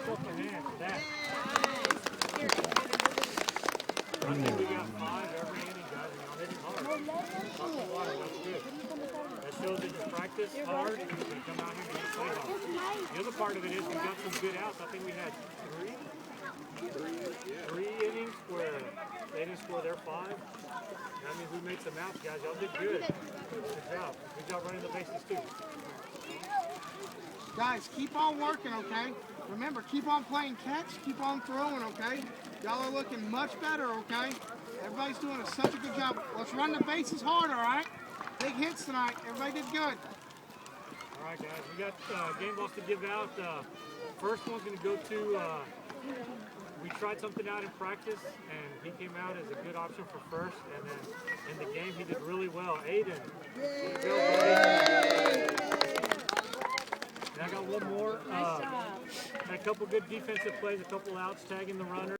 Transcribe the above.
yourself a hand for that. I think we got 5 every inning, guys, and y'all hitting hard. Top of water, that's good. That shows that you practice hard and you come out here and you play hard. The other part of it is we got some good outs. I think we had 3 innings where they didn't score their 5. That means we made some outs, guys. Y'all did good. Good job. Good job running the bases, too. Guys, keep on working, okay? Remember, keep on playing catch, keep on throwing, okay? Y'all are looking much better, okay? Everybody's doing such a good job. Let's run the bases hard, all right? Big hits tonight. Everybody did good. All right, guys. We got game balls to give out. First one's going to go to, we tried something out in practice, and he came out as a good option for first. And then in the game, he did really well. Aiden. Good go, buddy. And I got one more. Nice job. Had a couple good defensive plays, a couple outs, tagging the runner.